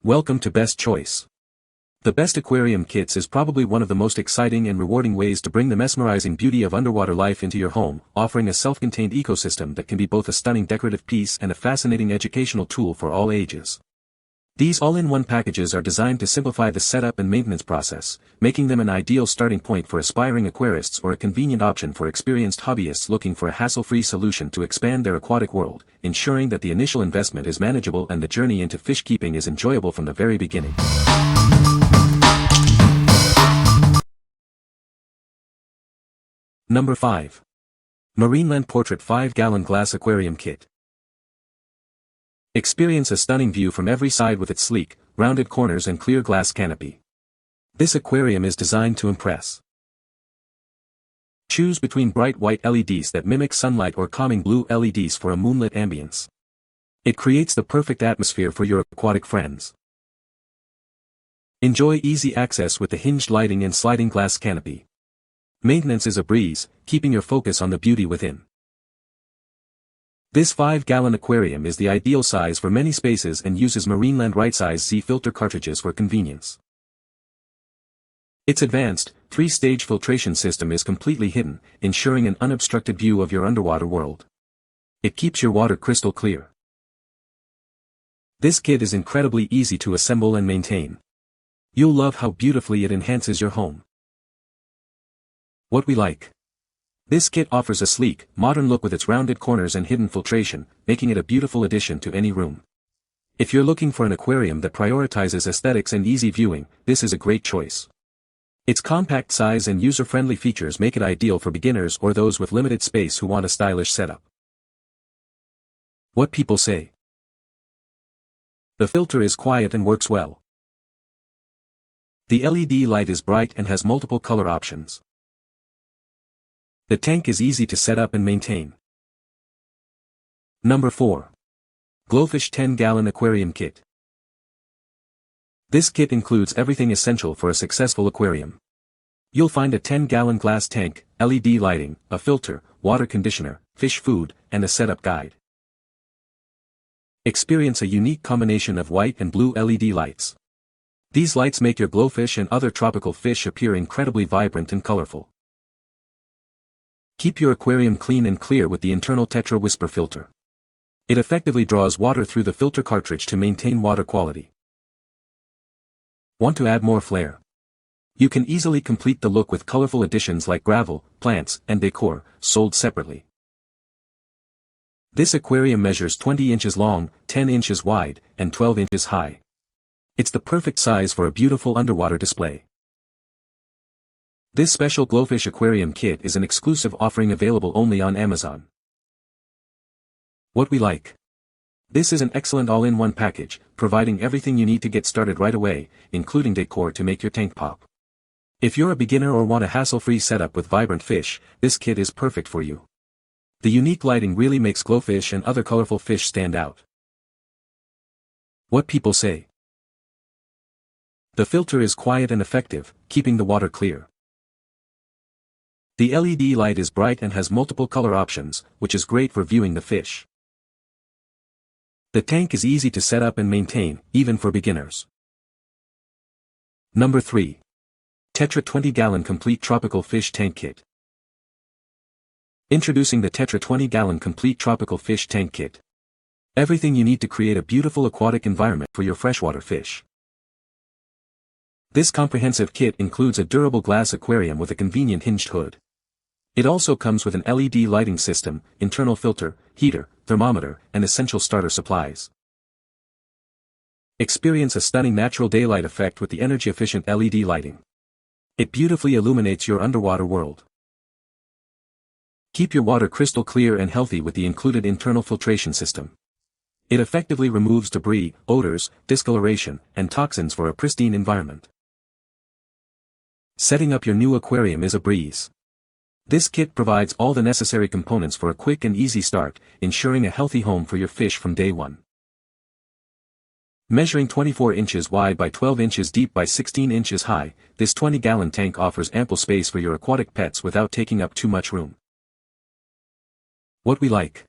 Welcome to Best Choice. The Best Aquarium Kits is probably one of the most exciting and rewarding ways to bring the mesmerizing beauty of underwater life into your home, offering a self-contained ecosystem that can be both a stunning decorative piece and a fascinating educational tool for all ages. These all-in-one packages are designed to simplify the setup and maintenance process, making them an ideal starting point for aspiring aquarists or a convenient option for experienced hobbyists looking for a hassle-free solution to expand their aquatic world, ensuring that the initial investment is manageable and the journey into fish keeping is enjoyable from the very beginning. Number 5. Marineland Portrait 5-Gallon Glass Aquarium Kit. Experience a stunning view from every side with its sleek, rounded corners and clear glass canopy. This aquarium is designed to impress. Choose between bright white LEDs that mimic sunlight or calming blue LEDs for a moonlit ambience. It creates the perfect atmosphere for your aquatic friends. Enjoy easy access with the hinged lighting and sliding glass canopy. Maintenance is a breeze, keeping your focus on the beauty within. This 5-gallon aquarium is the ideal size for many spaces and uses Marineland right-size Z filter cartridges for convenience. Its advanced, 3-stage filtration system is completely hidden, ensuring an unobstructed view of your underwater world. It keeps your water crystal clear. This kit is incredibly easy to assemble and maintain. You'll love how beautifully it enhances your home. What we like. This kit offers a sleek, modern look with its rounded corners and hidden filtration, making it a beautiful addition to any room. If you're looking for an aquarium that prioritizes aesthetics and easy viewing, this is a great choice. Its compact size and user-friendly features make it ideal for beginners or those with limited space who want a stylish setup. What people say. The filter is quiet and works well. The LED light is bright and has multiple color options. The tank is easy to set up and maintain. Number 4. Glofish 10-Gallon Aquarium Kit. This kit includes everything essential for a successful aquarium. You'll find a 10-gallon glass tank, LED lighting, a filter, water conditioner, fish food, and a setup guide. Experience a unique combination of white and blue LED lights. These lights make your glowfish and other tropical fish appear incredibly vibrant and colorful. Keep your aquarium clean and clear with the internal Tetra Whisper filter. It effectively draws water through the filter cartridge to maintain water quality. Want to add more flair? You can easily complete the look with colorful additions like gravel, plants, and decor, sold separately. This aquarium measures 20 inches long, 10 inches wide, and 12 inches high. It's the perfect size for a beautiful underwater display. This special Glofish aquarium kit is an exclusive offering available only on Amazon. What we like. This is an excellent all-in-one package, providing everything you need to get started right away, including decor to make your tank pop. If you're a beginner or want a hassle-free setup with vibrant fish, this kit is perfect for you. The unique lighting really makes glowfish and other colorful fish stand out. What people say. The filter is quiet and effective, keeping the water clear. The LED light is bright and has multiple color options, which is great for viewing the fish. The tank is easy to set up and maintain, even for beginners. Number 3. Tetra 20-Gallon Complete Tropical Fish Tank Kit. Introducing the Tetra 20-Gallon Complete Tropical Fish Tank Kit. Everything you need to create a beautiful aquatic environment for your freshwater fish. This comprehensive kit includes a durable glass aquarium with a convenient hinged hood. It also comes with an LED lighting system, internal filter, heater, thermometer, and essential starter supplies. Experience a stunning natural daylight effect with the energy-efficient LED lighting. It beautifully illuminates your underwater world. Keep your water crystal clear and healthy with the included internal filtration system. It effectively removes debris, odors, discoloration, and toxins for a pristine environment. Setting up your new aquarium is a breeze. This kit provides all the necessary components for a quick and easy start, ensuring a healthy home for your fish from day one. Measuring 24 inches wide by 12 inches deep by 16 inches high, this 20-gallon tank offers ample space for your aquatic pets without taking up too much room. What we like.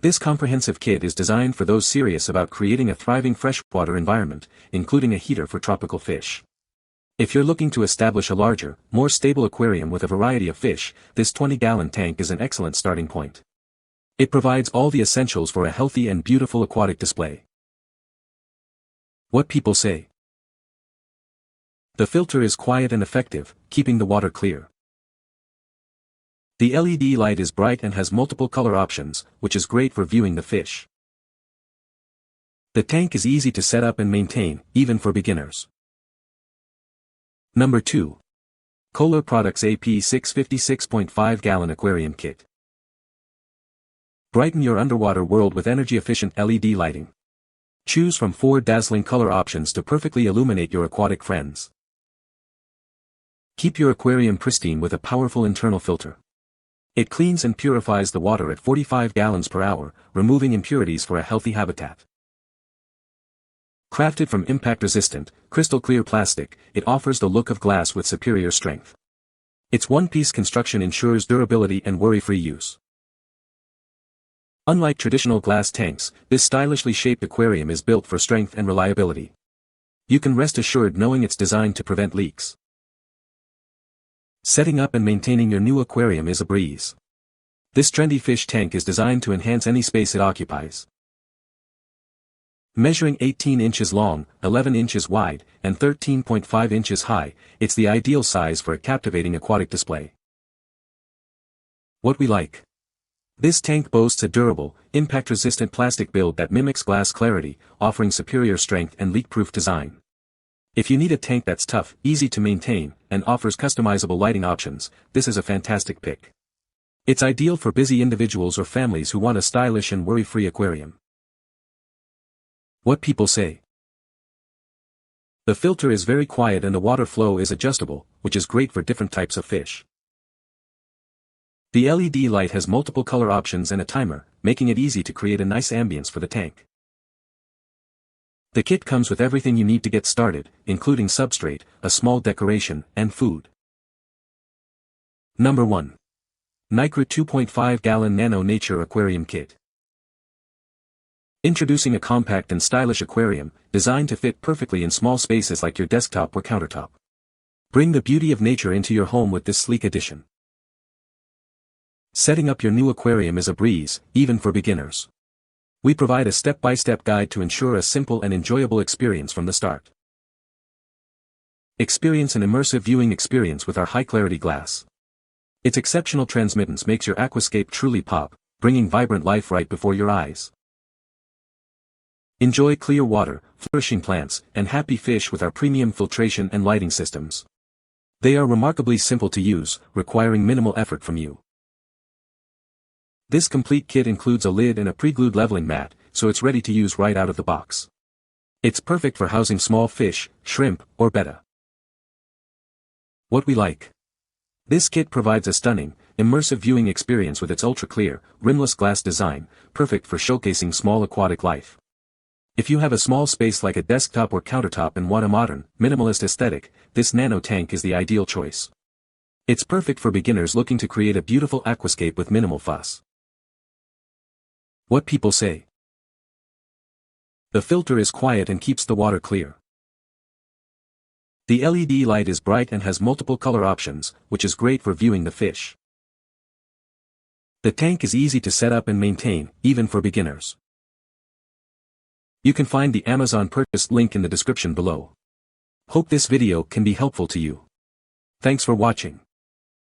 This comprehensive kit is designed for those serious about creating a thriving freshwater environment, including a heater for tropical fish. If you're looking to establish a larger, more stable aquarium with a variety of fish, this 20-gallon tank is an excellent starting point. It provides all the essentials for a healthy and beautiful aquatic display. What people say. The filter is quiet and effective, keeping the water clear. The LED light is bright and has multiple color options, which is great for viewing the fish. The tank is easy to set up and maintain, even for beginners. Number 2. Koller Products AP656.5 Gallon Aquarium Kit. Brighten your underwater world with energy-efficient LED lighting. Choose from 4 dazzling color options to perfectly illuminate your aquatic friends. Keep your aquarium pristine with a powerful internal filter. It cleans and purifies the water at 45 gallons per hour, removing impurities for a healthy habitat. Crafted from impact-resistant, crystal-clear plastic, it offers the look of glass with superior strength. Its one-piece construction ensures durability and worry-free use. Unlike traditional glass tanks, this stylishly shaped aquarium is built for strength and reliability. You can rest assured knowing it's designed to prevent leaks. Setting up and maintaining your new aquarium is a breeze. This trendy fish tank is designed to enhance any space it occupies. Measuring 18 inches long, 11 inches wide, and 13.5 inches high, it's the ideal size for a captivating aquatic display. What we like. This tank boasts a durable, impact-resistant plastic build that mimics glass clarity, offering superior strength and leak-proof design. If you need a tank that's tough, easy to maintain, and offers customizable lighting options, this is a fantastic pick. It's ideal for busy individuals or families who want a stylish and worry-free aquarium. What people say. The filter is very quiet and the water flow is adjustable, which is great for different types of fish. The LED light has multiple color options and a timer, making it easy to create a nice ambience for the tank. The kit comes with everything you need to get started, including substrate, a small decoration, and food. Number 1. NICREW 2.5 Gallon Nano Nature Aquarium Kit. Introducing a compact and stylish aquarium, designed to fit perfectly in small spaces like your desktop or countertop. Bring the beauty of nature into your home with this sleek addition. Setting up your new aquarium is a breeze, even for beginners. We provide a step-by-step guide to ensure a simple and enjoyable experience from the start. Experience an immersive viewing experience with our high-clarity glass. Its exceptional transmittance makes your aquascape truly pop, bringing vibrant life right before your eyes. Enjoy clear water, flourishing plants, and happy fish with our premium filtration and lighting systems. They are remarkably simple to use, requiring minimal effort from you. This complete kit includes a lid and a pre-glued leveling mat, so it's ready to use right out of the box. It's perfect for housing small fish, shrimp, or betta. What we like. This kit provides a stunning, immersive viewing experience with its ultra-clear, rimless glass design, perfect for showcasing small aquatic life. If you have a small space like a desktop or countertop and want a modern, minimalist aesthetic, this nano tank is the ideal choice. It's perfect for beginners looking to create a beautiful aquascape with minimal fuss. What people say. The filter is quiet and keeps the water clear. The LED light is bright and has multiple color options, which is great for viewing the fish. The tank is easy to set up and maintain, even for beginners. You can find the Amazon purchase link in the description below. Hope this video can be helpful to you. Thanks for watching.